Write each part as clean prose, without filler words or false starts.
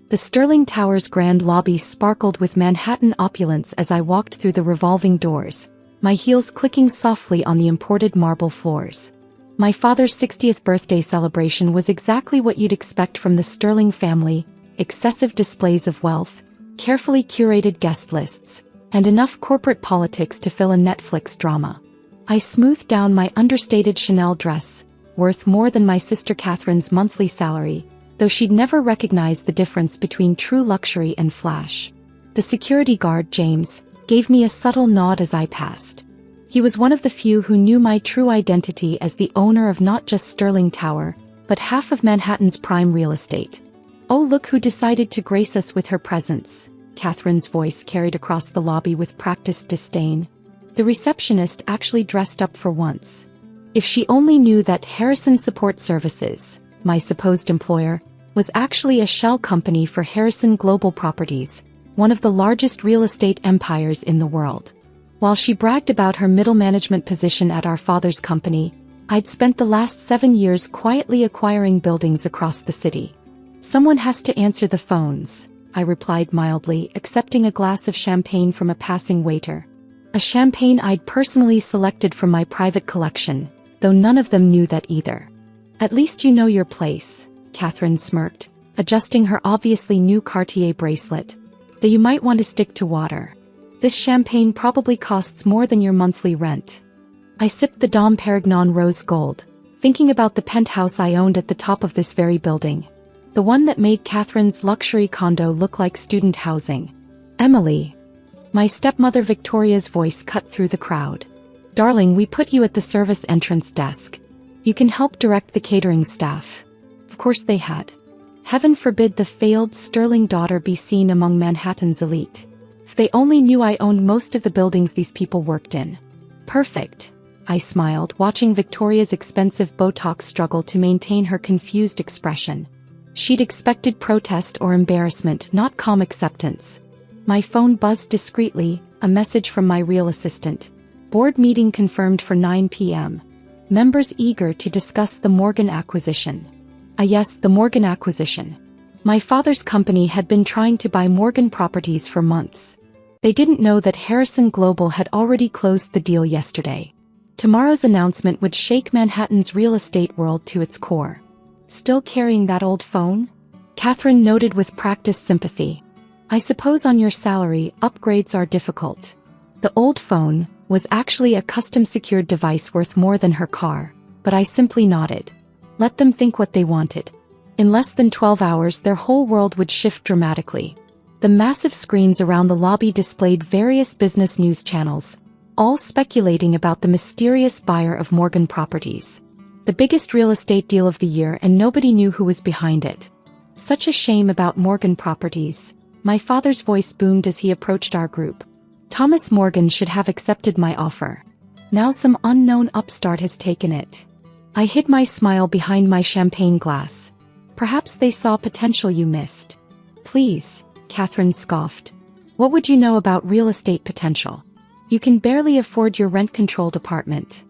The Sterling Tower's grand lobby sparkled with Manhattan opulence as I walked through the revolving doors, my heels clicking softly on the imported marble floors. My father's 60th birthday celebration was exactly what you'd expect from the Sterling family: excessive displays of wealth, carefully curated guest lists, and enough corporate politics to fill a Netflix drama. I smoothed down my understated Chanel dress, worth more than my sister Catherine's monthly salary, though she'd never recognize the difference between true luxury and flash. The security guard, James, gave me a subtle nod as I passed. He was one of the few who knew my true identity as the owner of not just Sterling Tower, but half of Manhattan's prime real estate. "Oh, look who decided to grace us with her presence," Catherine's voice carried across the lobby with practiced disdain. The receptionist actually dressed up for once. If she only knew that Harrison Support Services, my supposed employer, was actually a shell company for Harrison Global Properties, one of the largest real estate empires in the world. While she bragged about her middle management position at our father's company, I'd spent the last 7 years quietly acquiring buildings across the city. "Someone has to answer the phones," I replied mildly, accepting a glass of champagne from a passing waiter. A champagne I'd personally selected from my private collection, though none of them knew that either. "At least you know your place," Catherine smirked, adjusting her obviously new Cartier bracelet. "Though you might want to stick to water. This champagne probably costs more than your monthly rent." I sipped the Dom Perignon Rose Gold, thinking about the penthouse I owned at the top of this very building. The one that made Catherine's luxury condo look like student housing. "Emily." My stepmother Victoria's voice cut through the crowd. "Darling, we put you at the service entrance desk. You can help direct the catering staff." Of course they had. Heaven forbid the failed Sterling daughter be seen among Manhattan's elite. If they only knew I owned most of the buildings these people worked in. "Perfect," I smiled, watching Victoria's expensive Botox struggle to maintain her confused expression. She'd expected protest or embarrassment, not calm acceptance. My phone buzzed discreetly, a message from my real assistant. "Board meeting confirmed for 9 p.m. Members eager to discuss the Morgan acquisition." Yes, the Morgan acquisition. My father's company had been trying to buy Morgan Properties for months. They didn't know that Harrison Global had already closed the deal yesterday. Tomorrow's announcement would shake Manhattan's real estate world to its core. "Still carrying that old phone?" Catherine noted with practiced sympathy. "I suppose on your salary, upgrades are difficult." The old phone was actually a custom-secured device worth more than her car, but I simply nodded. Let them think what they wanted. In less than 12 hours their whole world would shift dramatically. The massive screens around the lobby displayed various business news channels, all speculating about the mysterious buyer of Morgan Properties. The biggest real estate deal of the year, and nobody knew who was behind it. "Such a shame about Morgan Properties," my father's voice boomed as he approached our group. "Thomas Morgan should have accepted my offer. Now some unknown upstart has taken it." I hid my smile behind my champagne glass. "Perhaps they saw potential you missed." "Please," Catherine scoffed. "What would you know about real estate potential? You can barely afford your rent-controlled apartment."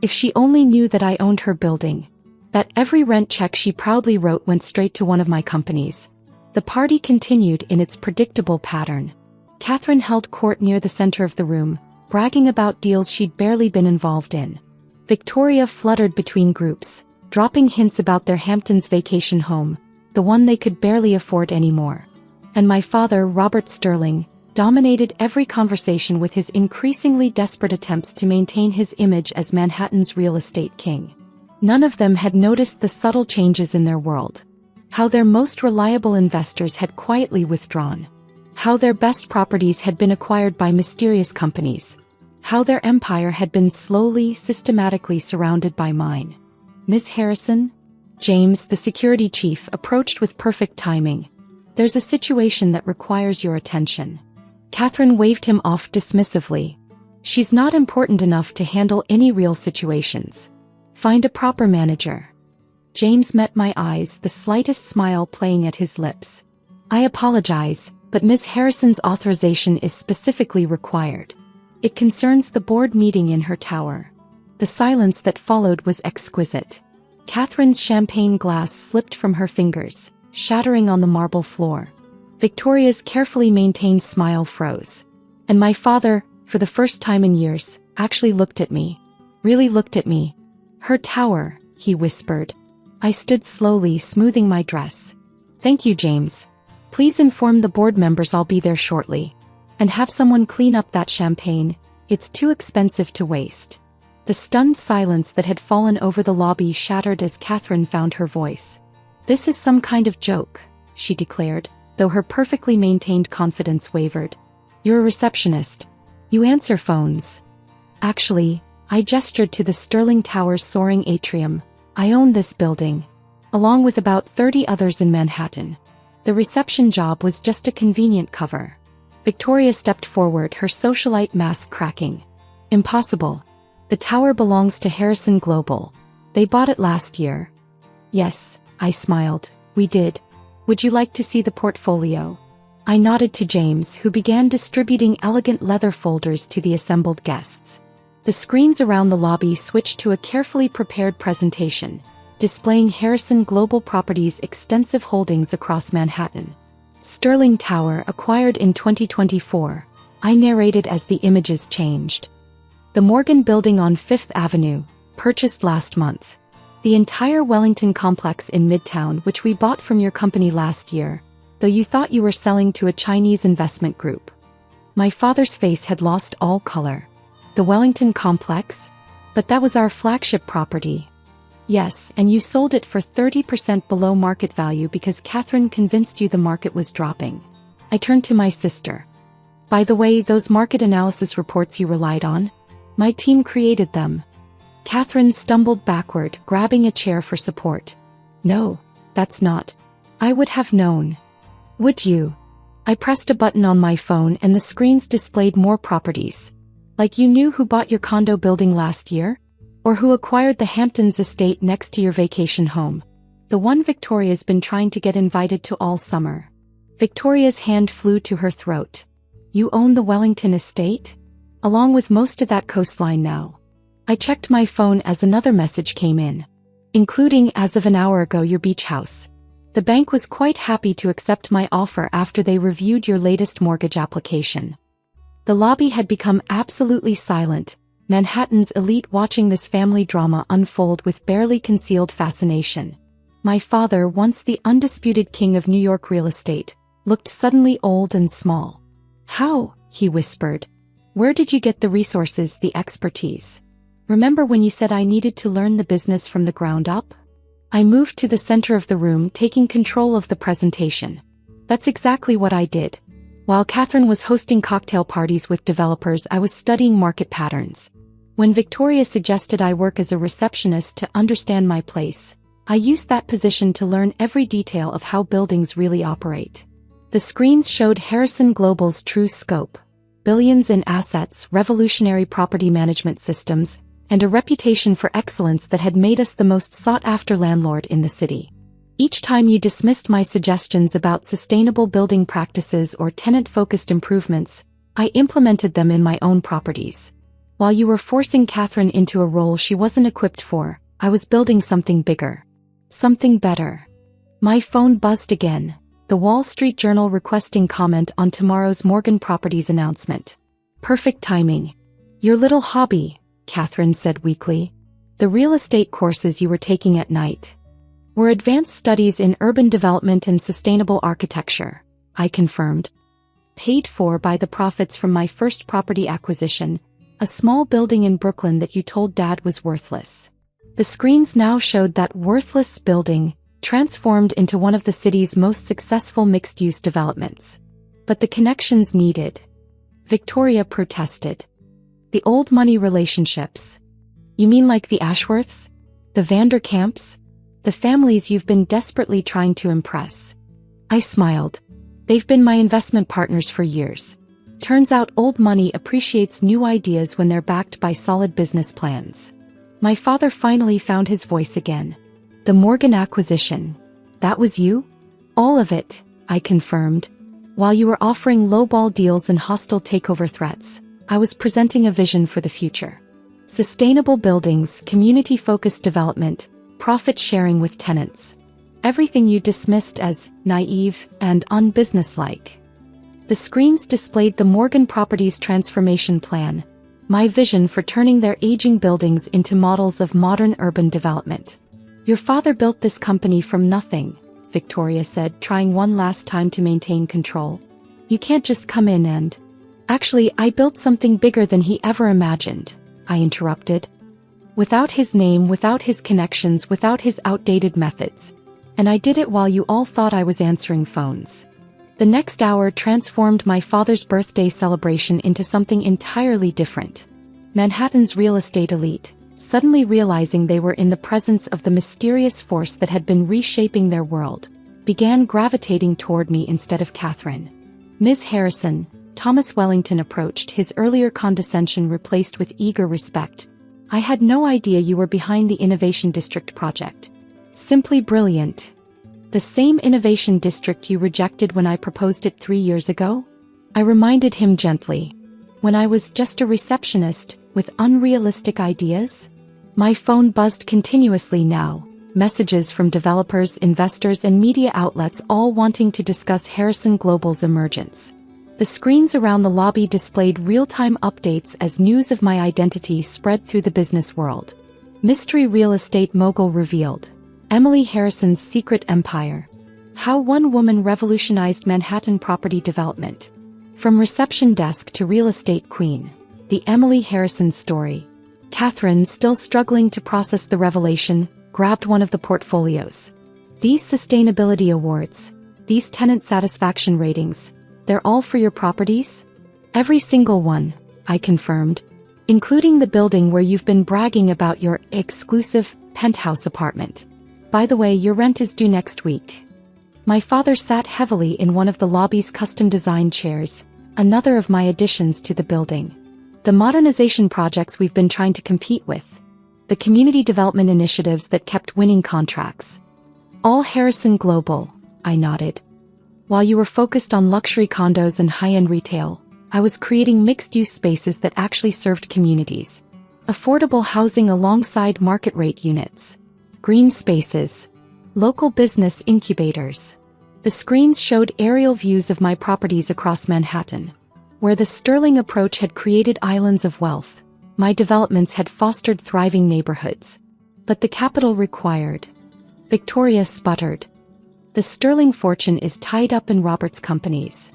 If she only knew that I owned her building. That every rent check she proudly wrote went straight to one of my companies. The party continued in its predictable pattern. Catherine held court near the center of the room, bragging about deals she'd barely been involved in. Victoria fluttered between groups, dropping hints about their Hamptons vacation home, the one they could barely afford anymore. And my father, Robert Sterling, dominated every conversation with his increasingly desperate attempts to maintain his image as Manhattan's real estate king. None of them had noticed the subtle changes in their world. How their most reliable investors had quietly withdrawn. How their best properties had been acquired by mysterious companies. How their empire had been slowly, systematically surrounded by mine. "Miss Harrison?" James, the security chief, approached with perfect timing. "There's a situation that requires your attention." Catherine waved him off dismissively. "She's not important enough to handle any real situations. Find a proper manager." James met my eyes, the slightest smile playing at his lips. "I apologize, but Miss Harrison's authorization is specifically required. It concerns the board meeting in her tower." The silence that followed was exquisite. Catherine's champagne glass slipped from her fingers, shattering on the marble floor. Victoria's carefully maintained smile froze. And my father, for the first time in years, actually looked at me. Really looked at me. Her tower, he whispered. I stood slowly, smoothing my dress. Thank you, James. Please inform the board members I'll be there shortly. And have someone clean up that champagne, it's too expensive to waste. The stunned silence that had fallen over the lobby shattered as Catherine found her voice. This is some kind of joke, she declared, though her perfectly maintained confidence wavered. You're a receptionist. You answer phones. Actually, I gestured to the Sterling Tower's soaring atrium. I own this building, along with about 30 others in Manhattan. The reception job was just a convenient cover. Victoria stepped forward, her socialite mask cracking. Impossible. The tower belongs to Harrison Global. They bought it last year. Yes, I smiled. We did. Would you like to see the portfolio? I nodded to James, who began distributing elegant leather folders to the assembled guests. The screens around the lobby switched to a carefully prepared presentation, displaying Harrison Global Properties' extensive holdings across Manhattan. Sterling Tower acquired in 2024, I narrated as the images changed. The Morgan Building on Fifth Avenue, purchased last month. The entire Wellington complex in Midtown, which we bought from your company last year, though you thought you were selling to a Chinese investment group. My father's face had lost all color. The Wellington complex? But that was our flagship property. Yes, and you sold it for 30% below market value because Catherine convinced you the market was dropping. I turned to my sister. By the way, those market analysis reports you relied on? My team created them. Catherine stumbled backward, grabbing a chair for support. No, that's not. I would have known. Would you? I pressed a button on my phone and the screens displayed more properties. Like you knew who bought your condo building last year? Or who acquired the Hamptons estate next to your vacation home? The one Victoria's been trying to get invited to all summer. Victoria's hand flew to her throat. You own the Wellington estate? Along with most of that coastline now. I checked my phone as another message came in. Including, as of an hour ago, your beach house. The bank was quite happy to accept my offer after they reviewed your latest mortgage application. The lobby had become absolutely silent, Manhattan's elite watching this family drama unfold with barely concealed fascination. My father, once the undisputed king of New York real estate, looked suddenly old and small. How? He whispered. Where did you get the resources, the expertise? Remember when you said I needed to learn the business from the ground up? I moved to the center of the room, taking control of the presentation. That's exactly what I did. While Catherine was hosting cocktail parties with developers, I was studying market patterns. When Victoria suggested I work as a receptionist to understand my place, I used that position to learn every detail of how buildings really operate. The screens showed Harrison Global's true scope. Billions in assets, revolutionary property management systems, and a reputation for excellence that had made us the most sought-after landlord in the city. Each time you dismissed my suggestions about sustainable building practices or tenant-focused improvements, I implemented them in my own properties. While you were forcing Catherine into a role she wasn't equipped for, I was building something bigger. Something better. My phone buzzed again. The Wall Street Journal requesting comment on tomorrow's Morgan Properties announcement. Perfect timing. Your little hobby, Catherine said weakly. The real estate courses you were taking at night were advanced studies in urban development and sustainable architecture, I confirmed. Paid for by the profits from my first property acquisition, a small building in Brooklyn that you told Dad was worthless. The screens now showed that worthless building, transformed into one of the city's most successful mixed-use developments. But the connections needed. Victoria protested. The old money relationships. You mean like the Ashworths? The Vanderkamps? The families you've been desperately trying to impress. I smiled. They've been my investment partners for years. Turns out old money appreciates new ideas when they're backed by solid business plans. My father finally found his voice again. The Morgan acquisition. That was you? All of it, I confirmed. While you were offering lowball deals and hostile takeover threats, I was presenting a vision for the future. Sustainable buildings, community-focused development, profit sharing with tenants. Everything you dismissed as naive and unbusinesslike. The screens displayed the Morgan Properties transformation plan, my vision for turning their aging buildings into models of modern urban development. Your father built this company from nothing, Victoria said, trying one last time to maintain control. You can't just come in and... Actually, I built something bigger than he ever imagined, I interrupted. Without his name, without his connections, without his outdated methods. And I did it while you all thought I was answering phones. The next hour transformed my father's birthday celebration into something entirely different. Manhattan's real estate elite, suddenly realizing they were in the presence of the mysterious force that had been reshaping their world, began gravitating toward me instead of Catherine. Ms. Harrison, Thomas Wellington approached, his earlier condescension replaced with eager respect. I had no idea you were behind the Innovation District project. Simply brilliant. The same Innovation District you rejected when I proposed it 3 years ago? I reminded him gently. When I was just a receptionist, with unrealistic ideas? My phone buzzed continuously now, messages from developers, investors, and media outlets all wanting to discuss Harrison Global's emergence. The screens around the lobby displayed real-time updates as news of my identity spread through the business world. Mystery real estate mogul revealed. Emily Harrison's secret empire. How one woman revolutionized Manhattan property development. From reception desk to real estate queen. The Emily Harrison story. Catherine, still struggling to process the revelation, grabbed one of the portfolios. These sustainability awards, these tenant satisfaction ratings, they're all for your properties? Every single one, I confirmed, including the building where you've been bragging about your exclusive penthouse apartment. By the way, your rent is due next week. My father sat heavily in one of the lobby's custom-designed chairs, another of my additions to the building. The modernization projects we've been trying to compete with. The community development initiatives that kept winning contracts. All Harrison Global, I nodded. While you were focused on luxury condos and high-end retail, I was creating mixed-use spaces that actually served communities. Affordable housing alongside market-rate units. Green spaces. Local business incubators. The screens showed aerial views of my properties across Manhattan. Where the Sterling approach had created islands of wealth, my developments had fostered thriving neighborhoods. But the capital required. Victoria sputtered. The Sterling fortune is tied up in Robert's companies.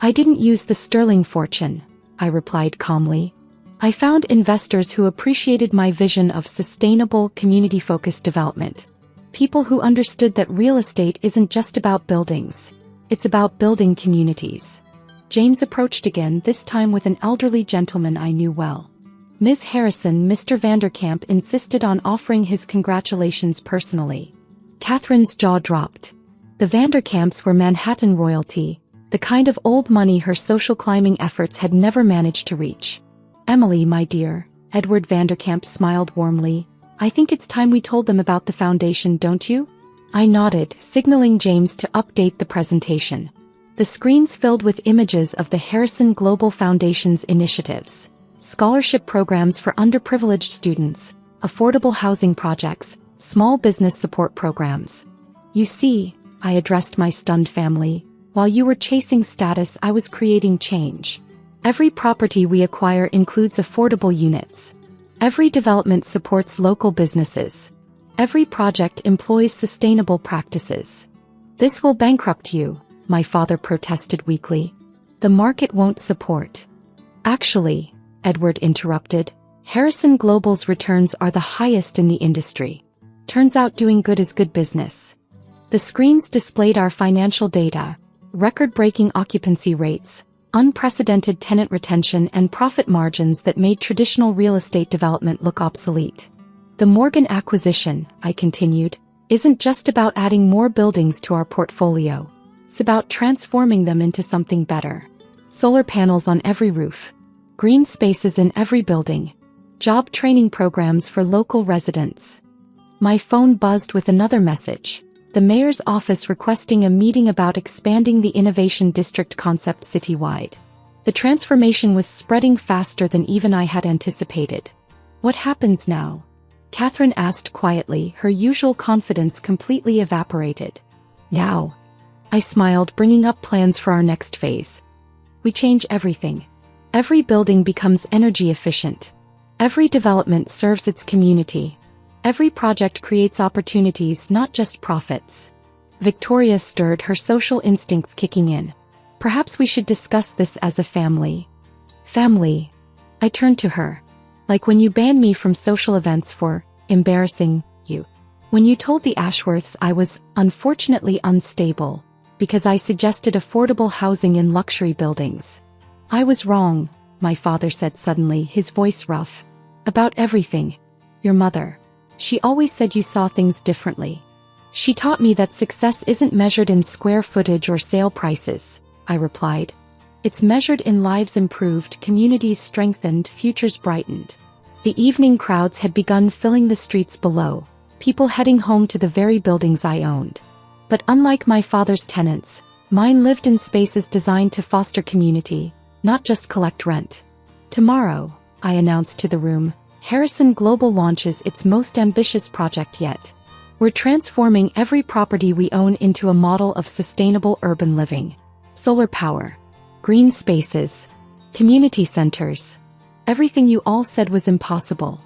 I didn't use the Sterling fortune, I replied calmly. I found investors who appreciated my vision of sustainable, community-focused development. People who understood that real estate isn't just about buildings. It's about building communities. James approached again, this time with an elderly gentleman I knew well. Ms. Harrison, Mr. Vanderkamp insisted on offering his congratulations personally. Catherine's jaw dropped. The Vanderkamps were Manhattan royalty, the kind of old money her social climbing efforts had never managed to reach. Emily, my dear, Edward Vanderkamp smiled warmly. I think it's time we told them about the foundation, don't you? I nodded, signaling James to update the presentation. The screens filled with images of the Harrison Global Foundation's initiatives. Scholarship programs for underprivileged students, affordable housing projects, small business support programs. You see, I addressed my stunned family, while you were chasing status, I was creating change. Every property we acquire includes affordable units. Every development supports local businesses. Every project employs sustainable practices. This will bankrupt you, my father protested weakly. The market won't support. Actually, Edward interrupted, Harrison Global's returns are the highest in the industry. Turns out doing good is good business. The screens displayed our financial data, record-breaking occupancy rates, unprecedented tenant retention, and profit margins that made traditional real estate development look obsolete. The Morgan acquisition, I continued, isn't just about adding more buildings to our portfolio. It's about transforming them into something better. Solar panels on every roof. Green spaces in every building. Job training programs for local residents. My phone buzzed with another message. The mayor's office requesting a meeting about expanding the Innovation District concept citywide. The transformation was spreading faster than even I had anticipated. What happens now? Catherine asked quietly, her usual confidence completely evaporated. Now. I smiled, bringing up plans for our next phase. We change everything. Every building becomes energy efficient. Every development serves its community. Every project creates opportunities, not just profits. Victoria stirred, her social instincts kicking in. Perhaps we should discuss this as a family. Family. I turned to her. Like when you banned me from social events for embarrassing you. When you told the Ashworths I was unfortunately unstable because I suggested affordable housing in luxury buildings. I was wrong, my father said suddenly, his voice rough. About everything. Your mother. She always said you saw things differently. She taught me that success isn't measured in square footage or sale prices, I replied. It's measured in lives improved, communities strengthened, futures brightened. The evening crowds had begun filling the streets below, people heading home to the very buildings I owned. But unlike my father's tenants, mine lived in spaces designed to foster community, not just collect rent. Tomorrow, I announced to the room, Harrison Global launches its most ambitious project yet. We're transforming every property we own into a model of sustainable urban living. Solar power. Green spaces. Community centers. Everything you all said was impossible.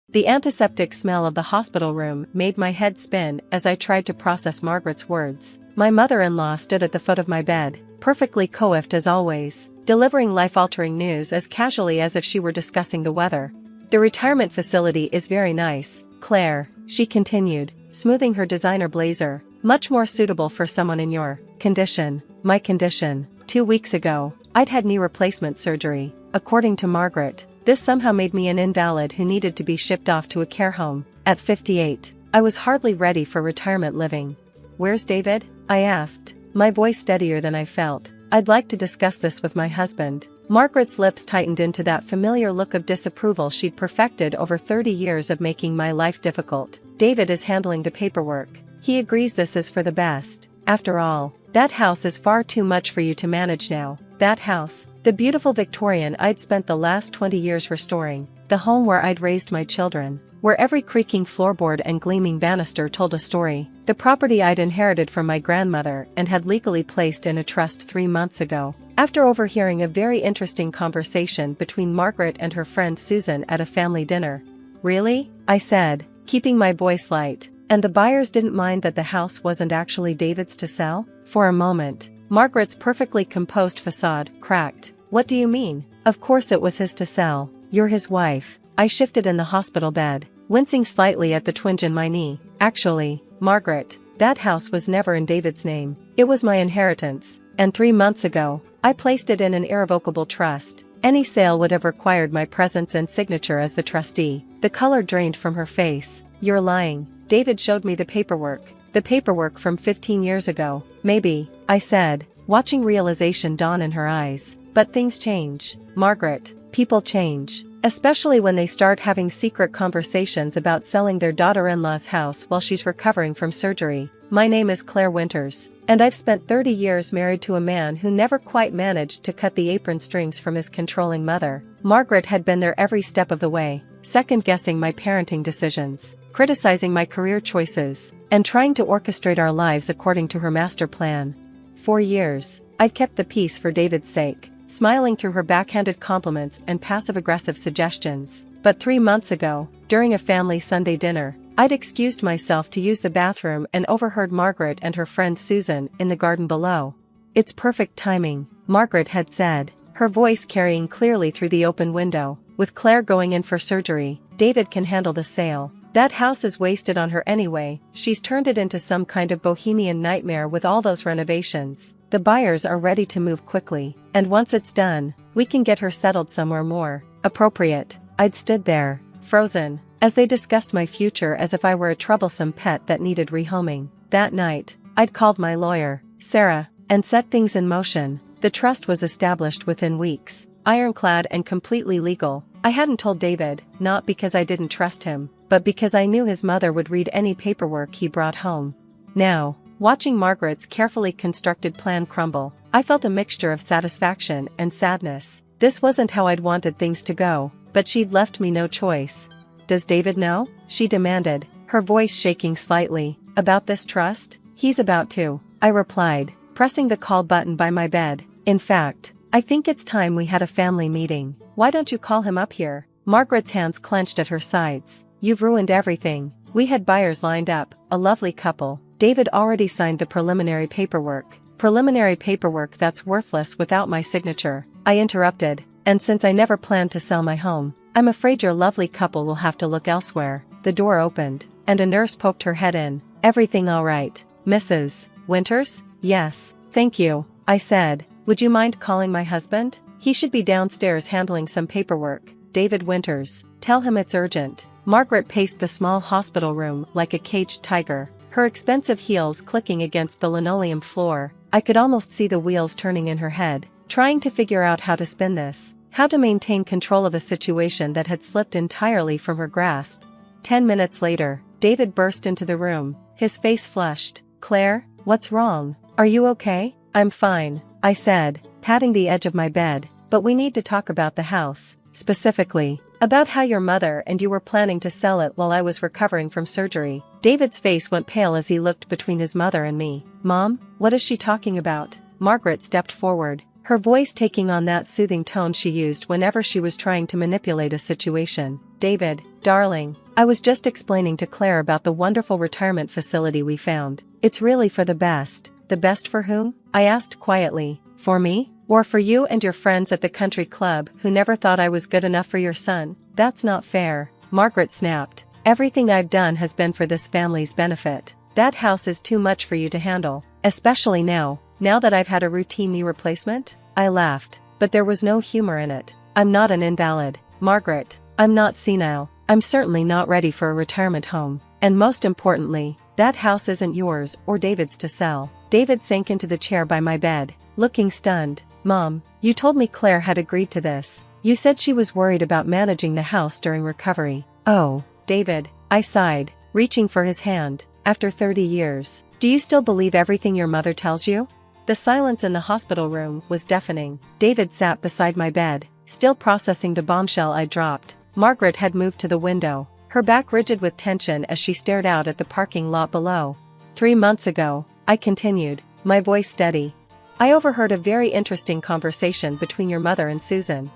The antiseptic smell of the hospital room made my head spin as I tried to process Margaret's words. My mother-in-law stood at the foot of my bed, perfectly coiffed as always, delivering life-altering news as casually as if she were discussing the weather. The retirement facility is very nice, Claire, she continued, smoothing her designer blazer, much more suitable for someone in your condition. My condition. 2 weeks ago, I'd had knee replacement surgery. According to Margaret, this somehow made me an invalid who needed to be shipped off to a care home. At 58, I was hardly ready for retirement living. Where's David? I asked, my voice steadier than I felt. I'd like to discuss this with my husband. Margaret's lips tightened into that familiar look of disapproval she'd perfected over 30 years of making my life difficult. David is handling the paperwork. He agrees this is for the best. After all, that house is far too much for you to manage now. That house, the beautiful Victorian I'd spent the last 20 years restoring, the home where I'd raised my children, where every creaking floorboard and gleaming banister told a story, the property I'd inherited from my grandmother and had legally placed in a trust 3 months ago. After overhearing a very interesting conversation between Margaret and her friend Susan at a family dinner. Really? I said, keeping my voice light. And the buyers didn't mind that the house wasn't actually David's to sell? For a moment, Margaret's perfectly composed facade cracked. What do you mean? Of course it was his to sell. You're his wife. I shifted in the hospital bed, wincing slightly at the twinge in my knee. Actually, Margaret, that house was never in David's name. It was my inheritance, and 3 months ago, I placed it in an irrevocable trust. Any sale would have required my presence and signature as the trustee. The color drained from her face. You're lying. David showed me the paperwork from 15 years ago. Maybe, I said, watching realization dawn in her eyes. But things change, Margaret. People change, especially when they start having secret conversations about selling their daughter-in-law's house while she's recovering from surgery. My name is Claire Winters, and I've spent 30 years married to a man who never quite managed to cut the apron strings from his controlling mother. Margaret had been there every step of the way, second-guessing my parenting decisions, criticizing my career choices, and trying to orchestrate our lives according to her master plan. 4 years, I'd kept the peace for David's sake, smiling through her backhanded compliments and passive-aggressive suggestions. But 3 months ago, during a family Sunday dinner, I'd excused myself to use the bathroom and overheard Margaret and her friend Susan in the garden below. It's perfect timing, Margaret had said, her voice carrying clearly through the open window. With Claire going in for surgery, David can handle the sale. That house is wasted on her anyway. She's turned it into some kind of bohemian nightmare with all those renovations. The buyers are ready to move quickly, and once it's done, we can get her settled somewhere more appropriate. I'd stood there, frozen, as they discussed my future as if I were a troublesome pet that needed rehoming. That night, I'd called my lawyer, Sarah, and set things in motion. The trust was established within weeks, ironclad and completely legal. I hadn't told David, not because I didn't trust him, but because I knew his mother would read any paperwork he brought home. Now, watching Margaret's carefully constructed plan crumble, I felt a mixture of satisfaction and sadness. This wasn't how I'd wanted things to go, but she'd left me no choice. Does David know? She demanded, her voice shaking slightly. About this trust? He's about to, I replied, pressing the call button by my bed. In fact, I think it's time we had a family meeting. Why don't you call him up here? Margaret's hands clenched at her sides. You've ruined everything. We had buyers lined up, a lovely couple. David already signed the preliminary paperwork. Preliminary paperwork that's worthless without my signature. I interrupted, and since I never planned to sell my home, I'm afraid your lovely couple will have to look elsewhere. The door opened, and a nurse poked her head in. Everything all right, Mrs. Winters? Yes, thank you, I said. Would you mind calling my husband? He should be downstairs handling some paperwork. David Winters. Tell him it's urgent. Margaret paced the small hospital room like a caged tiger, her expensive heels clicking against the linoleum floor. I could almost see the wheels turning in her head, trying to figure out how to spin this, how to maintain control of a situation that had slipped entirely from her grasp. 10 minutes later, David burst into the room, his face flushed. Claire, what's wrong? Are you okay? I'm fine, I said, patting the edge of my bed, but we need to talk about the house, specifically, about how your mother and you were planning to sell it while I was recovering from surgery. David's face went pale as he looked between his mother and me. Mom, what is she talking about? Margaret stepped forward, her voice taking on that soothing tone she used whenever she was trying to manipulate a situation. David, darling, I was just explaining to Claire about the wonderful retirement facility we found. It's really for the best. The best for whom? I asked quietly. For me? Or for you and your friends at the country club who never thought I was good enough for your son? That's not fair, Margaret snapped. Everything I've done has been for this family's benefit. That house is too much for you to handle, especially now that I've had a routine knee replacement? I laughed, but there was no humor in it. I'm not an invalid, Margaret. I'm not senile. I'm certainly not ready for a retirement home. And most importantly, that house isn't yours or David's to sell. David sank into the chair by my bed, looking stunned. Mom, you told me Claire had agreed to this. You said she was worried about managing the house during recovery. Oh, David, I sighed, reaching for his hand. After 30 years, do you still believe everything your mother tells you? The silence in the hospital room was deafening. David sat beside my bed, still processing the bombshell I dropped. Margaret had moved to the window, her back rigid with tension as she stared out at the parking lot below. 3 months ago, I continued, my voice steady, I overheard a very interesting conversation between your mother and Susan.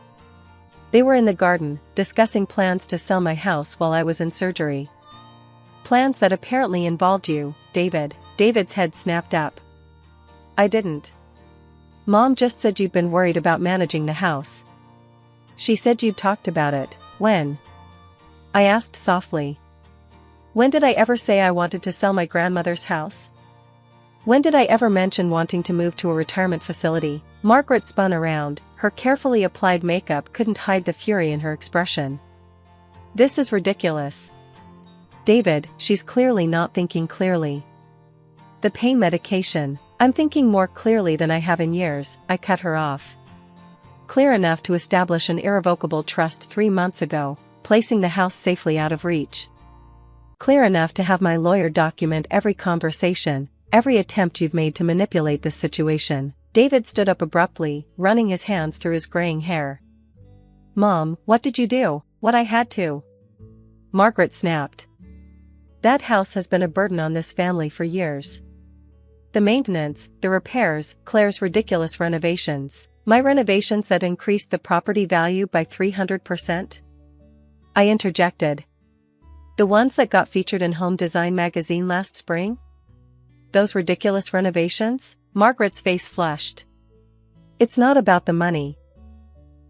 They were in the garden, discussing plans to sell my house while I was in surgery. Plans that apparently involved you, David. David's head snapped up. I didn't. Mom just said you'd been worried about managing the house. She said you'd talked about it. When? I asked softly. When did I ever say I wanted to sell my grandmother's house? When did I ever mention wanting to move to a retirement facility? Margaret spun around, her carefully applied makeup couldn't hide the fury in her expression. This is ridiculous. David, she's clearly not thinking clearly. The pain medication. I'm thinking more clearly than I have in years, I cut her off. Clear enough to establish an irrevocable trust 3 months ago, placing the house safely out of reach. Clear enough to have my lawyer document every conversation, every attempt you've made to manipulate this situation. David stood up abruptly, running his hands through his graying hair. Mom, what did you do? What I had to. Margaret snapped. That house has been a burden on this family for years. The maintenance, the repairs, Claire's ridiculous renovations. My renovations that increased the property value by 300%? I interjected. The ones that got featured in Home Design magazine last spring? Those ridiculous renovations? Margaret's face flushed. It's not about the money.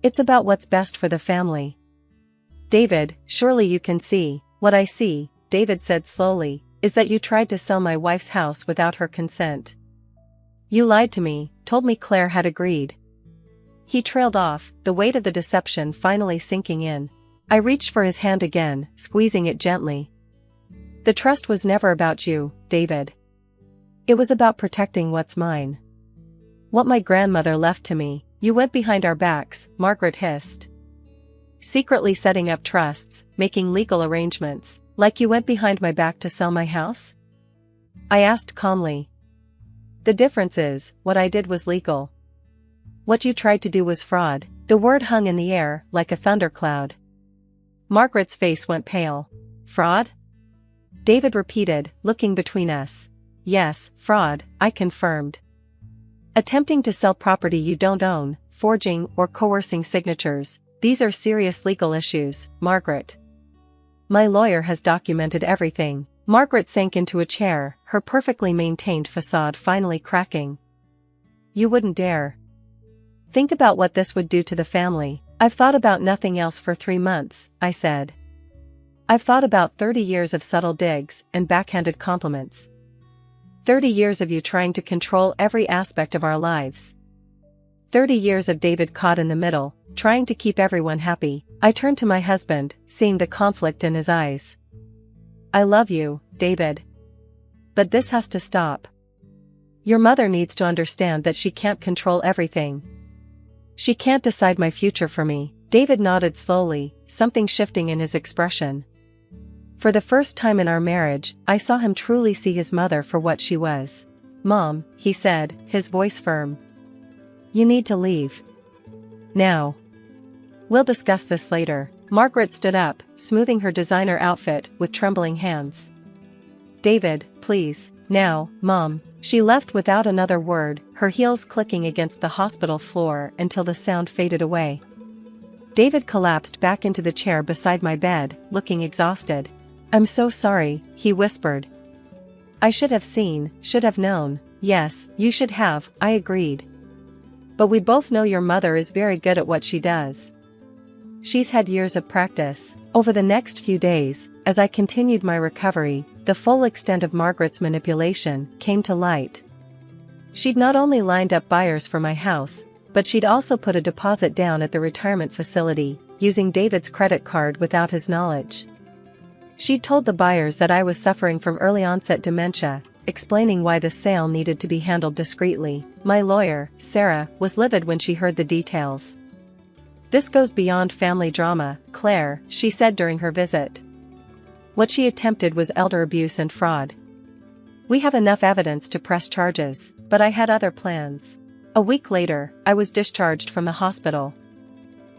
It's about what's best for the family. David, surely you can see. What I see, David said slowly, is that you tried to sell my wife's house without her consent. You lied to me, told me Claire had agreed. He trailed off, the weight of the deception finally sinking in. I reached for his hand again, squeezing it gently. The trust was never about you, David. It was about protecting what's mine. What my grandmother left to me. You went behind our backs, Margaret hissed. Secretly setting up trusts, making legal arrangements, like you went behind my back to sell my house? I asked calmly. The difference is, what I did was legal. What you tried to do was fraud. The word hung in the air, like a thundercloud. Margaret's face went pale. Fraud? David repeated, looking between us. Yes, fraud, I confirmed. Attempting to sell property you don't own, forging or coercing signatures, these are serious legal issues, Margaret. My lawyer has documented everything. Margaret sank into a chair, her perfectly maintained facade finally cracking. You wouldn't dare. Think about what this would do to the family. I've thought about nothing else for 3 months, I said. I've thought about 30 years of subtle digs and backhanded compliments. 30 years of you trying to control every aspect of our lives. 30 years of David caught in the middle, trying to keep everyone happy. I turned to my husband, seeing the conflict in his eyes. I love you, David. But this has to stop. Your mother needs to understand that she can't control everything. She can't decide my future for me. David nodded slowly, something shifting in his expression. For the first time in our marriage, I saw him truly see his mother for what she was. Mom, he said, his voice firm. You need to leave. Now. We'll discuss this later. Margaret stood up, smoothing her designer outfit with trembling hands. David, please, now, Mom. She left without another word, her heels clicking against the hospital floor until the sound faded away. David collapsed back into the chair beside my bed, looking exhausted. I'm so sorry, he whispered. I should have seen, should have known. Yes, you should have, I agreed. But we both know your mother is very good at what she does. She's had years of practice. Over the next few days, as I continued my recovery, the full extent of Margaret's manipulation came to light. She'd not only lined up buyers for my house, but she'd also put a deposit down at the retirement facility, using David's credit card without his knowledge. She'd told the buyers that I was suffering from early-onset dementia, explaining why the sale needed to be handled discreetly. My lawyer, Sarah, was livid when she heard the details. This goes beyond family drama, Claire, she said during her visit. What she attempted was elder abuse and fraud. We have enough evidence to press charges, but I had other plans. A week later, I was discharged from the hospital.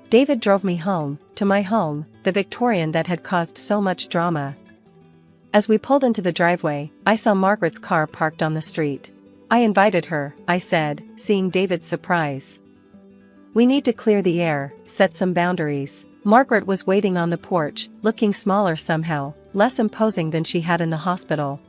David drove me home, to my home, the Victorian that had caused so much drama. As we pulled into the driveway, I saw Margaret's car parked on the street. I invited her, I said, seeing David's surprise. We need to clear the air, set some boundaries. Margaret was waiting on the porch, looking smaller somehow, less imposing than she had in the hospital.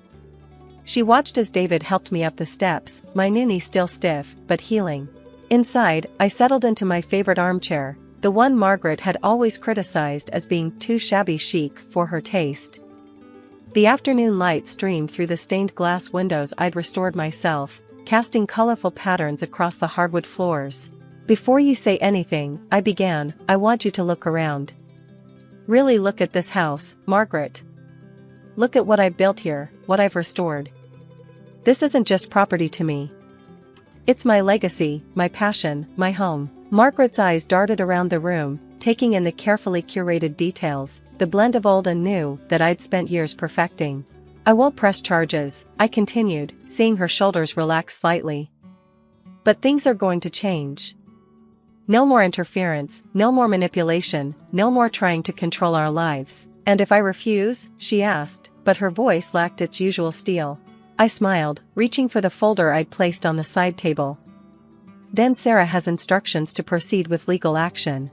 She watched as David helped me up the steps, my new knee still stiff, but healing. Inside, I settled into my favorite armchair, the one Margaret had always criticized as being too shabby chic for her taste. The afternoon light streamed through the stained glass windows I'd restored myself, casting colorful patterns across the hardwood floors. Before you say anything, I began, I want you to look around. Really look at this house, Margaret. Look at what I've built here, what I've restored. This isn't just property to me. It's my legacy, my passion, my home. Margaret's eyes darted around the room, taking in the carefully curated details, the blend of old and new that I'd spent years perfecting. I won't press charges, I continued, seeing her shoulders relax slightly. But things are going to change. No more interference, no more manipulation, no more trying to control our lives. And if I refuse? She asked, but her voice lacked its usual steel. I smiled, reaching for the folder I'd placed on the side table. Then Sarah has instructions to proceed with legal action.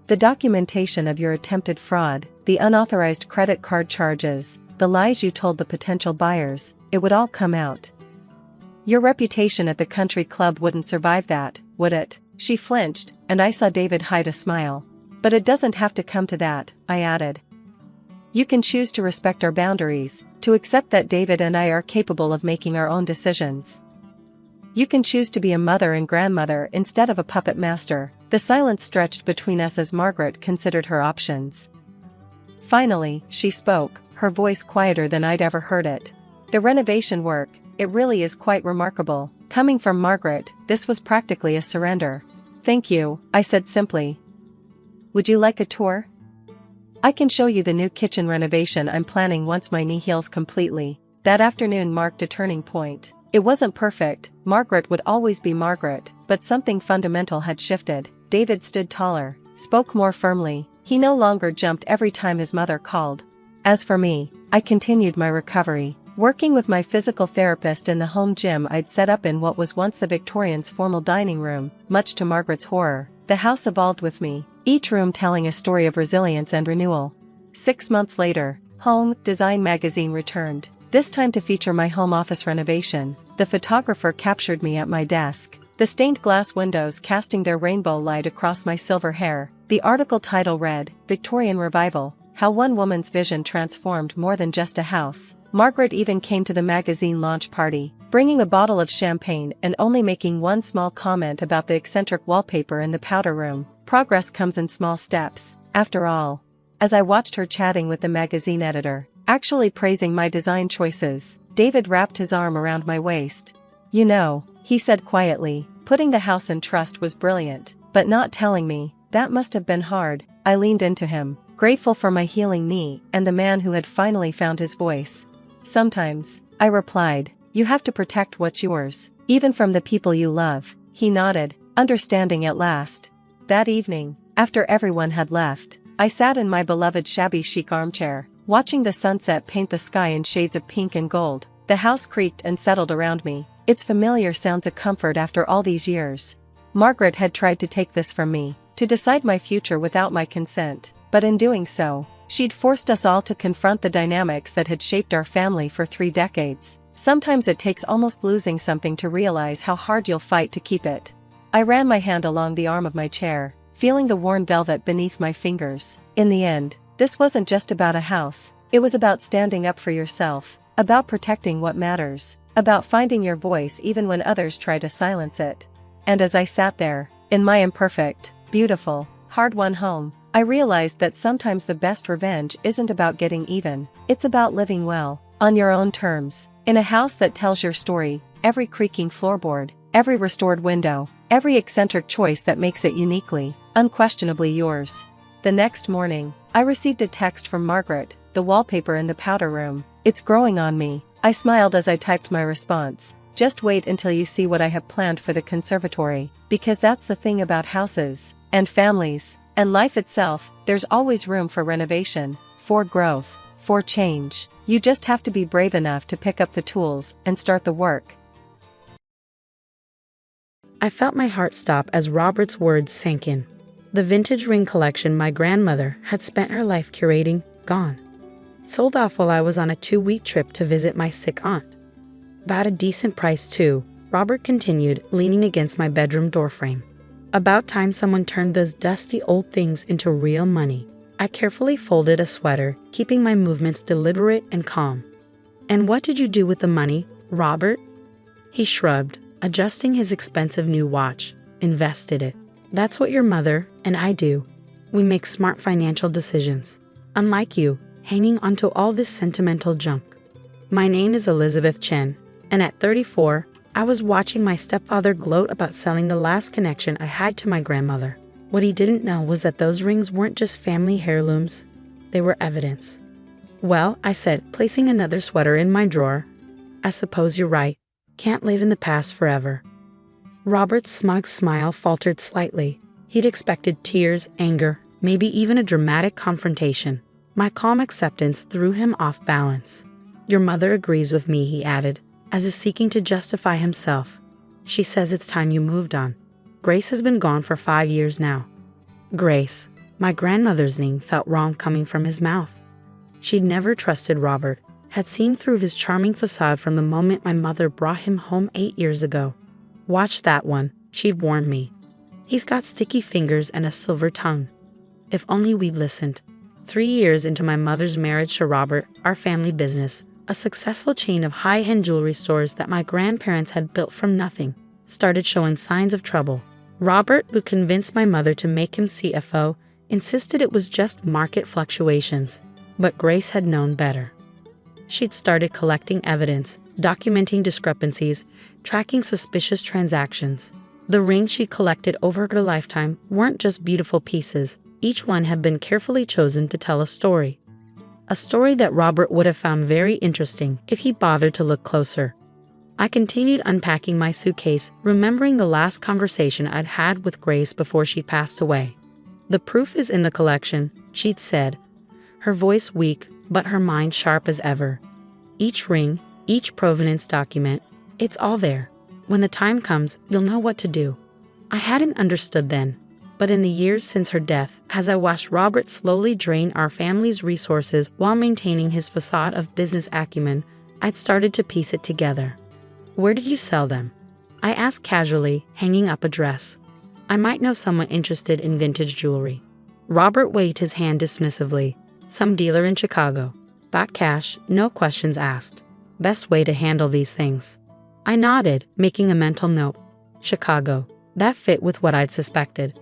The documentation of your attempted fraud, the unauthorized credit card charges, the lies you told the potential buyers, it would all come out. Your reputation at the country club wouldn't survive that, would it? She flinched, and I saw David hide a smile. But it doesn't have to come to that, I added. You can choose to respect our boundaries, to accept that David and I are capable of making our own decisions. You can choose to be a mother and grandmother instead of a puppet master. The silence stretched between us as Margaret considered her options. Finally, she spoke, her voice quieter than I'd ever heard it. The renovation work, it really is quite remarkable. Coming from Margaret, this was practically a surrender. Thank you, I said simply. Would you like a tour? I can show you the new kitchen renovation I'm planning once my knee heals completely. That afternoon marked a turning point. It wasn't perfect, Margaret would always be Margaret, but something fundamental had shifted. David stood taller, spoke more firmly, He no longer jumped every time his mother called. As for me, I continued my recovery, working with my physical therapist in the home gym I'd set up in what was once the Victorians' formal dining room. Much to Margaret's horror, the house evolved with me, each room telling a story of resilience and renewal. 6 months later, Home Design magazine returned, this time to feature my home office renovation. The photographer captured me at my desk, the stained glass windows casting their rainbow light across my silver hair. The article title read, Victorian Revival, How One Woman's Vision Transformed More Than Just a House. Margaret even came to the magazine launch party, bringing a bottle of champagne and only making one small comment about the eccentric wallpaper in the powder room. Progress comes in small steps, after all. As I watched her chatting with the magazine editor, actually praising my design choices, David wrapped his arm around my waist. You know, he said quietly, putting the house in trust was brilliant, but not telling me, that must have been hard. I leaned into him, grateful for my healing knee and the man who had finally found his voice. Sometimes, I replied, you have to protect what's yours, even from the people you love. He nodded, understanding at last. That evening, after everyone had left, I sat in my beloved shabby chic armchair, watching the sunset paint the sky in shades of pink and gold. The house creaked and settled around me, its familiar sounds a comfort after all these years. Margaret had tried to take this from me, to decide my future without my consent, but in doing so, she'd forced us all to confront the dynamics that had shaped our family for 3 decades. Sometimes it takes almost losing something to realize how hard you'll fight to keep it. I ran my hand along the arm of my chair, feeling the worn velvet beneath my fingers. In the end, this wasn't just about a house, it was about standing up for yourself, about protecting what matters, about finding your voice even when others try to silence it. And as I sat there, in my imperfect, beautiful, hard-won home, I realized that sometimes the best revenge isn't about getting even, it's about living well, on your own terms, in a house that tells your story, every creaking floorboard, every restored window, every eccentric choice that makes it uniquely, unquestionably yours. The next morning, I received a text from Margaret, the wallpaper in the powder room. It's growing on me. I smiled as I typed my response. Just wait until you see what I have planned for the conservatory, because that's the thing about houses, and families, and life itself, there's always room for renovation, for growth, for change. You just have to be brave enough to pick up the tools and start the work. I felt my heart stop as Robert's words sank in. The vintage ring collection my grandmother had spent her life curating, gone. Sold off while I was on a 2-week trip to visit my sick aunt. About a decent price too, Robert continued, leaning against my bedroom doorframe. About time someone turned those dusty old things into real money. I carefully folded a sweater, keeping my movements deliberate and calm. And what did you do with the money, Robert? He shrugged, adjusting his expensive new watch. Invested it. That's what your mother and I do. We make smart financial decisions. Unlike you, hanging onto all this sentimental junk. My name is Elizabeth Chen, and at 34, I was watching my stepfather gloat about selling the last connection I had to my grandmother. What he didn't know was that those rings weren't just family heirlooms. They were evidence. Well, I said, placing another sweater in my drawer. I suppose you're right. Can't live in the past forever. Robert's smug smile faltered slightly. He'd expected tears, anger, maybe even a dramatic confrontation. My calm acceptance threw him off balance. Your mother agrees with me, he added, as if seeking to justify himself. She says it's time you moved on. Grace has been gone for 5 years now. Grace. My grandmother's name felt wrong coming from his mouth. She'd never trusted Robert, had seen through his charming facade from the moment my mother brought him home 8 years ago. Watch that one, she'd warned me. He's got sticky fingers and a silver tongue. If only we'd listened. 3 years into my mother's marriage to Robert, our family business, a successful chain of high-end jewelry stores that my grandparents had built from nothing, started showing signs of trouble. Robert, who convinced my mother to make him CFO, insisted it was just market fluctuations. But Grace had known better. She'd started collecting evidence, documenting discrepancies, tracking suspicious transactions. The rings she collected over her lifetime weren't just beautiful pieces. Each one had been carefully chosen to tell a story. A story that Robert would have found very interesting if he bothered to look closer. I continued unpacking my suitcase, remembering the last conversation I'd had with Grace before she passed away. "The proof is in the collection," she'd said, her voice weak but her mind sharp as ever. "Each ring, each provenance document, it's all there. When the time comes, you'll know what to do." I hadn't understood then, but in the years since her death, as I watched Robert slowly drain our family's resources while maintaining his facade of business acumen, I'd started to piece it together. "Where did you sell them?" I asked casually, hanging up a dress. I might know someone interested in vintage jewelry. Robert waved his hand dismissively. "Some dealer in Chicago. Back cash, no questions asked. Best way to handle these things." I nodded, making a mental note. Chicago. That fit with what I'd suspected.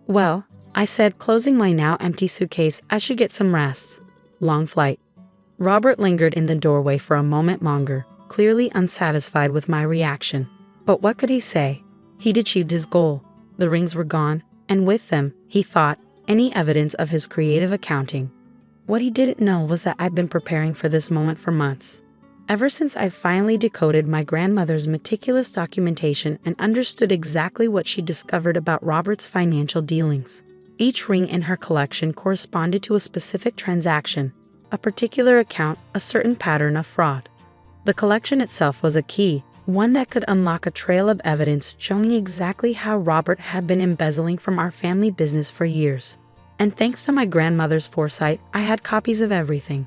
"Well," I said, closing my now empty suitcase, "I should get some rest. Long flight." Robert lingered in the doorway for a moment longer, clearly unsatisfied with my reaction. But what could he say? He'd achieved his goal. The rings were gone, and with them, he thought, any evidence of his creative accounting. What he didn't know was that I'd been preparing for this moment for months. Ever since I finally decoded my grandmother's meticulous documentation and understood exactly what she discovered about Robert's financial dealings. Each ring in her collection corresponded to a specific transaction, a particular account, a certain pattern of fraud. The collection itself was a key, one that could unlock a trail of evidence showing exactly how Robert had been embezzling from our family business for years. And thanks to my grandmother's foresight, I had copies of everything.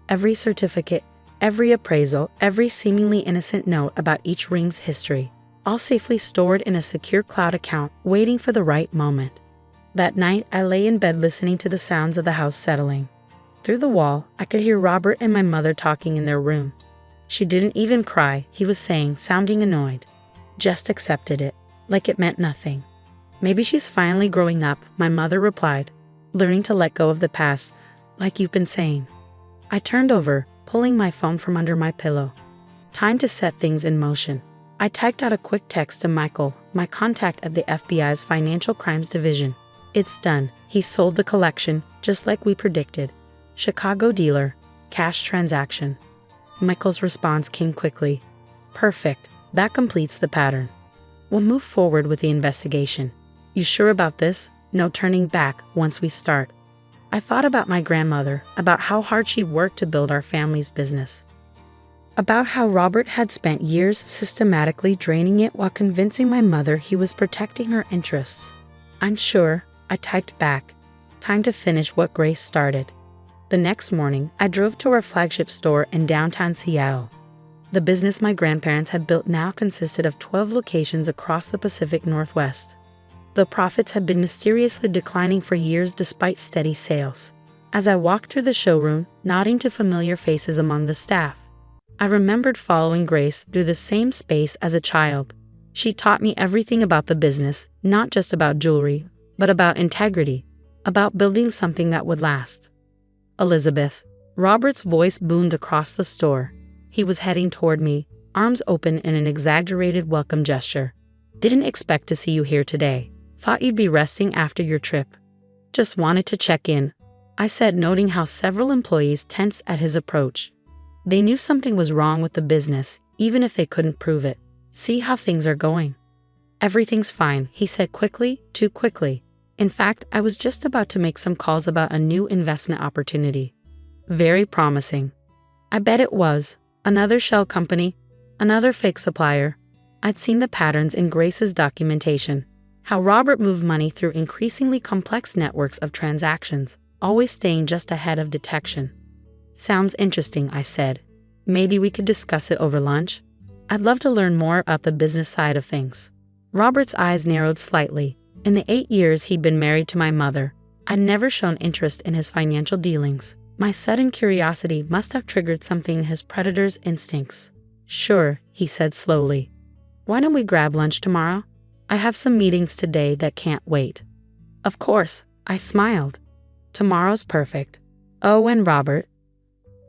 Every certificate, every appraisal, every seemingly innocent note about each ring's history, all safely stored in a secure cloud account, waiting for the right moment. That night, I lay in bed listening to the sounds of the house settling. Through the wall, I could hear Robert and my mother talking in their room. "She didn't even cry," he was saying, sounding annoyed. "Just accepted it, like it meant nothing." "Maybe she's finally growing up," my mother replied, "learning to let go of the past, like you've been saying." I turned over, pulling my phone from under my pillow. Time to set things in motion. I typed out a quick text to Michael, my contact at the FBI's Financial Crimes Division. "It's done. He sold the collection, just like we predicted. Chicago dealer, cash transaction." Michael's response came quickly. "Perfect. That completes the pattern. We'll move forward with the investigation. You sure about this? No turning back once we start." I thought about my grandmother, about how hard she'd worked to build our family's business. About how Robert had spent years systematically draining it while convincing my mother he was protecting her interests. "I'm sure," I typed back. "Time to finish what Grace started." The next morning, I drove to our flagship store in downtown Seattle. The business my grandparents had built now consisted of 12 locations across the Pacific Northwest. The profits had been mysteriously declining for years despite steady sales. As I walked through the showroom, nodding to familiar faces among the staff, I remembered following Grace through the same space as a child. She taught me everything about the business, not just about jewelry, but about integrity, about building something that would last. "Elizabeth." Robert's voice boomed across the store. He was heading toward me, arms open in an exaggerated welcome gesture. "Didn't expect to see you here today. Thought you'd be resting after your trip." "Just wanted to check in," I said, noting how several employees tensed at his approach. They knew something was wrong with the business, even if they couldn't prove it. "See how things are going." "Everything's fine," he said quickly, too quickly. In fact, I was just about to make some calls about a new investment opportunity. Very promising. I bet it was. Another shell company, another fake supplier. I'd seen the patterns in Grace's documentation. How Robert moved money through increasingly complex networks of transactions, always staying just ahead of detection. "Sounds interesting," I said. "Maybe we could discuss it over lunch? I'd love to learn more about the business side of things." Robert's eyes narrowed slightly. In the 8 years he'd been married to my mother, I'd never shown interest in his financial dealings. My sudden curiosity must have triggered something in his predator's instincts. "Sure," he said slowly. "Why don't we grab lunch tomorrow? I have some meetings today that can't wait." "Of course," I smiled. "Tomorrow's perfect." "Oh, and Robert?"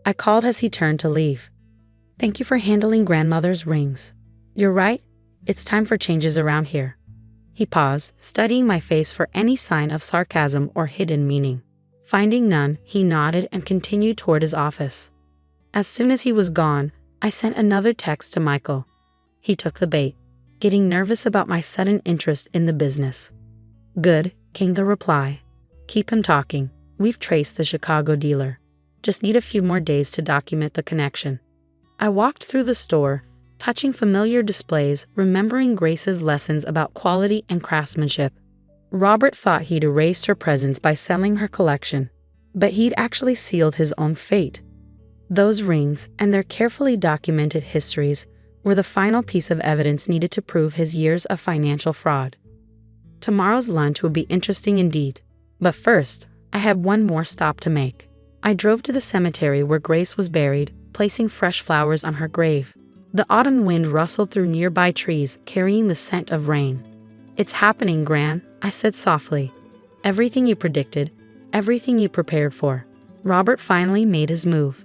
I called as he turned to leave. "Thank you for handling grandmother's rings. You're right, it's time for changes around here." He paused, studying my face for any sign of sarcasm or hidden meaning. Finding none, he nodded and continued toward his office. As soon as he was gone, I sent another text to Michael. He took the bait, getting nervous about my sudden interest in the business. "Good," came the reply. Keep him talking. We've traced the Chicago dealer. Just need a few more days to document the connection. I walked through the store, touching familiar displays, remembering Grace's lessons about quality and craftsmanship. Robert thought he'd erased her presence by selling her collection, but he'd actually sealed his own fate. Those rings and their carefully documented histories were the final piece of evidence needed to prove his years of financial fraud. Tomorrow's lunch would be interesting indeed. But first, I had one more stop to make. I drove to the cemetery where Grace was buried, placing fresh flowers on her grave. The autumn wind rustled through nearby trees, carrying the scent of rain. "It's happening, Gran," I said softly. "Everything you predicted, everything you prepared for." Robert finally made his move.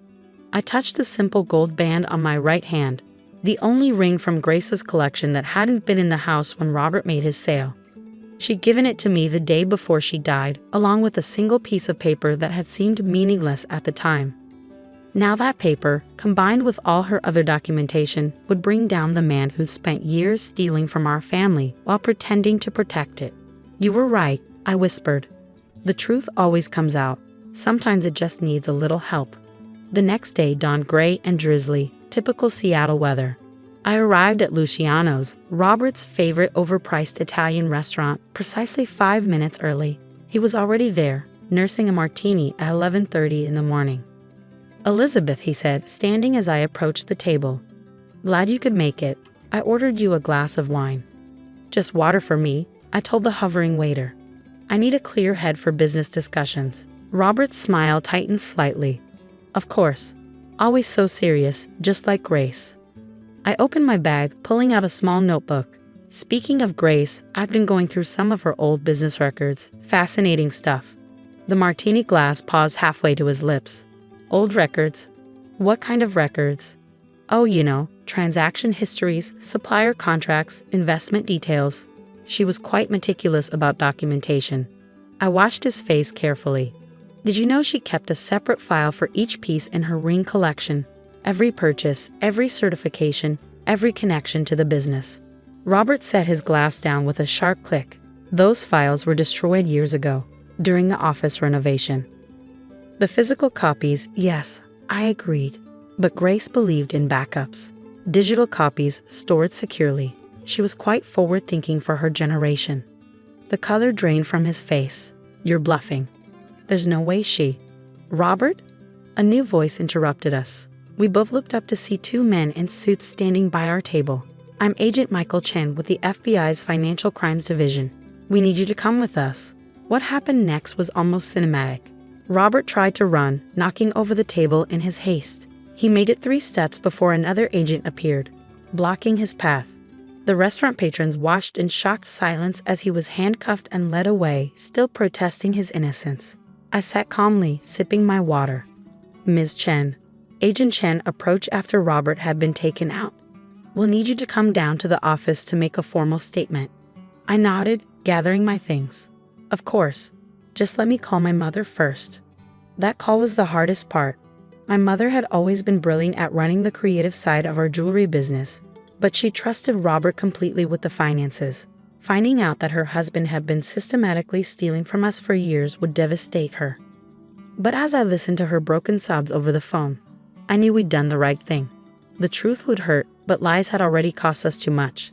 I touched the simple gold band on my right hand, the only ring from Grace's collection that hadn't been in the house when Robert made his sale. She'd given it to me the day before she died, along with a single piece of paper that had seemed meaningless at the time. Now that paper, combined with all her other documentation, would bring down the man who'd spent years stealing from our family while pretending to protect it. "You were right," I whispered. "The truth always comes out. Sometimes it just needs a little help." The next day dawned gray and drizzly, typical Seattle weather. I arrived at Luciano's, Robert's favorite overpriced Italian restaurant, precisely 5 minutes early. He was already there, nursing a martini at 11:30 in the morning. "Elizabeth," he said, standing as I approached the table. "Glad you could make it. I ordered you a glass of wine." "Just water for me," I told the hovering waiter. "I need a clear head for business discussions." Robert's smile tightened slightly. "Of course. Always so serious, just like Grace." I opened my bag, pulling out a small notebook. Speaking of Grace, I've been going through some of her old business records. Fascinating stuff. The martini glass paused halfway to his lips. "Old records? What kind of records?" "Oh, transaction histories, supplier contracts, investment details." She was quite meticulous about documentation. I watched his face carefully. "Did you know she kept a separate file for each piece in her ring collection? Every purchase, every certification, every connection to the business." Robert set his glass down with a sharp click. "Those files were destroyed years ago, during the office renovation." The physical copies, yes, I agreed. But Grace believed in backups. Digital copies stored securely. She was quite forward-thinking for her generation. The color drained from his face. "You're bluffing. There's no way she..." "Robert?" A new voice interrupted us. We both looked up to see two men in suits standing by our table. "I'm Agent Michael Chen with the FBI's Financial Crimes Division. We need you to come with us." What happened next was almost cinematic. Robert tried to run, knocking over the table in his haste. He made it 3 steps before another agent appeared, blocking his path. The restaurant patrons watched in shocked silence as he was handcuffed and led away, still protesting his innocence. I sat calmly, sipping my water. "Ms. Chen." Agent Chen approached after Robert had been taken out. "We'll need you to come down to the office to make a formal statement." I nodded, gathering my things. "Of course. Just let me call my mother first." That call was the hardest part. My mother had always been brilliant at running the creative side of our jewelry business, but she trusted Robert completely with the finances. Finding out that her husband had been systematically stealing from us for years would devastate her. But as I listened to her broken sobs over the phone, I knew we'd done the right thing. The truth would hurt, but lies had already cost us too much.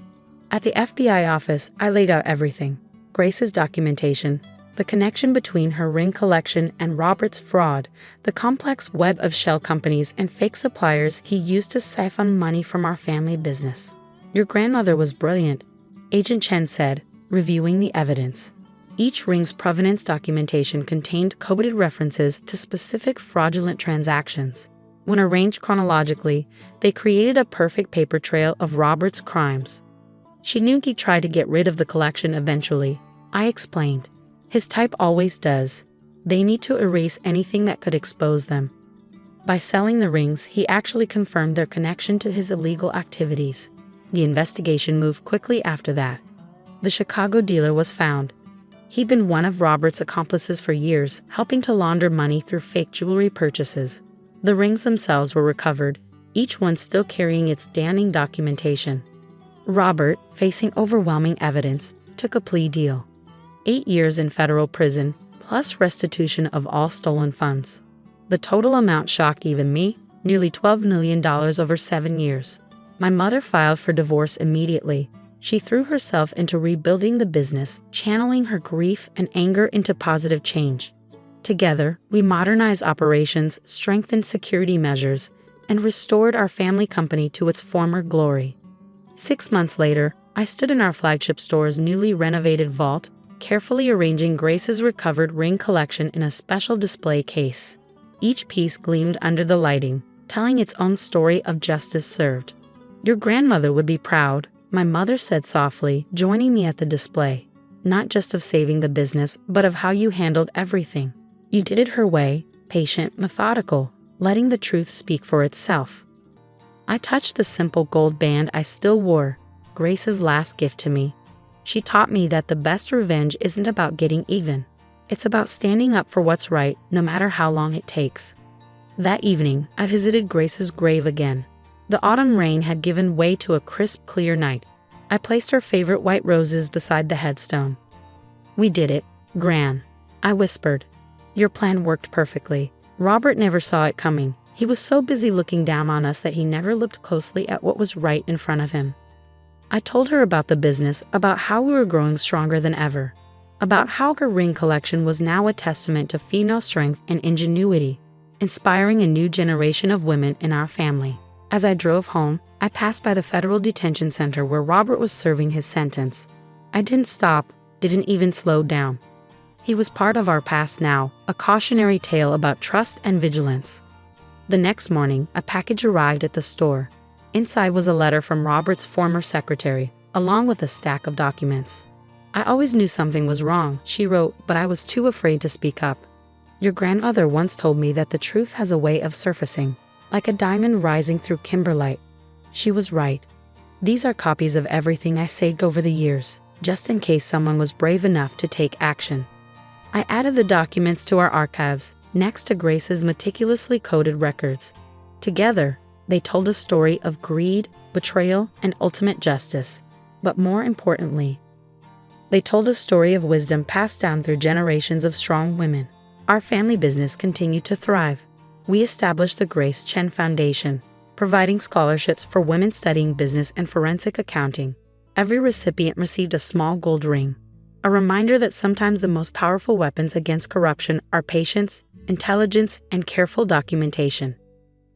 At the FBI office, I laid out everything. Grace's documentation, the connection between her ring collection and Robert's fraud, the complex web of shell companies and fake suppliers he used to siphon money from our family business. "Your grandmother was brilliant," Agent Chen said, reviewing the evidence. Each ring's provenance documentation contained coded references to specific fraudulent transactions. When arranged chronologically, they created a perfect paper trail of Robert's crimes. "She knew he'd try to get rid of the collection eventually," I explained. "His type always does. They need to erase anything that could expose them." By selling the rings, he actually confirmed their connection to his illegal activities. The investigation moved quickly after that. The Chicago dealer was found. He'd been one of Robert's accomplices for years, helping to launder money through fake jewelry purchases. The rings themselves were recovered, each one still carrying its damning documentation. Robert, facing overwhelming evidence, took a plea deal. 8 years in federal prison, plus restitution of all stolen funds. The total amount shocked even me, nearly $12 million over 7 years. My mother filed for divorce immediately. She threw herself into rebuilding the business, channeling her grief and anger into positive change. Together, we modernized operations, strengthened security measures, and restored our family company to its former glory. 6 months later, I stood in our flagship store's newly renovated vault, carefully arranging Grace's recovered ring collection in a special display case. Each piece gleamed under the lighting, telling its own story of justice served. "Your grandmother would be proud," my mother said softly, joining me at the display. "Not just of saving the business, but of how you handled everything. You did it her way, patient, methodical, letting the truth speak for itself." I touched the simple gold band I still wore, Grace's last gift to me. She taught me that the best revenge isn't about getting even. It's about standing up for what's right, no matter how long it takes. That evening, I visited Grace's grave again. The autumn rain had given way to a crisp, clear night. I placed her favorite white roses beside the headstone. "We did it, Gran," I whispered. "Your plan worked perfectly. Robert never saw it coming. He was so busy looking down on us that he never looked closely at what was right in front of him." I told her about the business, about how we were growing stronger than ever, about how her ring collection was now a testament to female strength and ingenuity, inspiring a new generation of women in our family. As I drove home, I passed by the federal detention center where Robert was serving his sentence. I didn't stop, didn't even slow down. He was part of our past now, a cautionary tale about trust and vigilance. The next morning, a package arrived at the store. Inside was a letter from Robert's former secretary, along with a stack of documents. "I always knew something was wrong," she wrote, "but I was too afraid to speak up. Your grandmother once told me that the truth has a way of surfacing, like a diamond rising through kimberlite." She was right. These are copies of everything I saved over the years, just in case someone was brave enough to take action. I added the documents to our archives, next to Grace's meticulously coded records. Together, they told a story of greed, betrayal, and ultimate justice. But more importantly, they told a story of wisdom passed down through generations of strong women. Our family business continued to thrive. We established the Grace Chen Foundation, providing scholarships for women studying business and forensic accounting. Every recipient received a small gold ring, a reminder that sometimes the most powerful weapons against corruption are patience, intelligence, and careful documentation.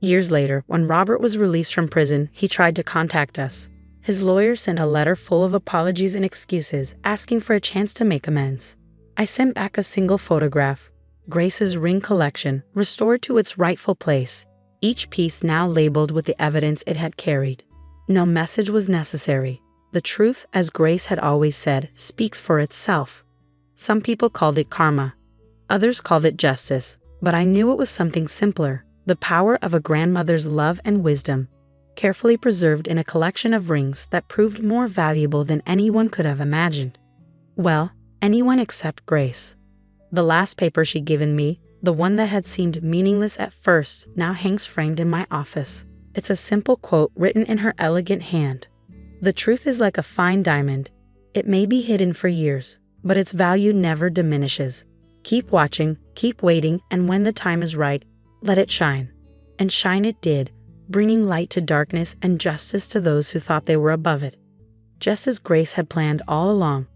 Years later, when Robert was released from prison, he tried to contact us. His lawyer sent a letter full of apologies and excuses, asking for a chance to make amends. I sent back a single photograph, Grace's ring collection, restored to its rightful place, each piece now labeled with the evidence it had carried. No message was necessary. The truth, as Grace had always said, speaks for itself. Some people called it karma. Others called it justice, but I knew it was something simpler, the power of a grandmother's love and wisdom, carefully preserved in a collection of rings that proved more valuable than anyone could have imagined. Well, anyone except Grace. The last paper she'd given me, the one that had seemed meaningless at first, now hangs framed in my office. It's a simple quote written in her elegant hand. "The truth is like a fine diamond. It may be hidden for years, but its value never diminishes. Keep watching, keep waiting, and when the time is right, let it shine." And shine it did, bringing light to darkness and justice to those who thought they were above it. Just as Grace had planned all along.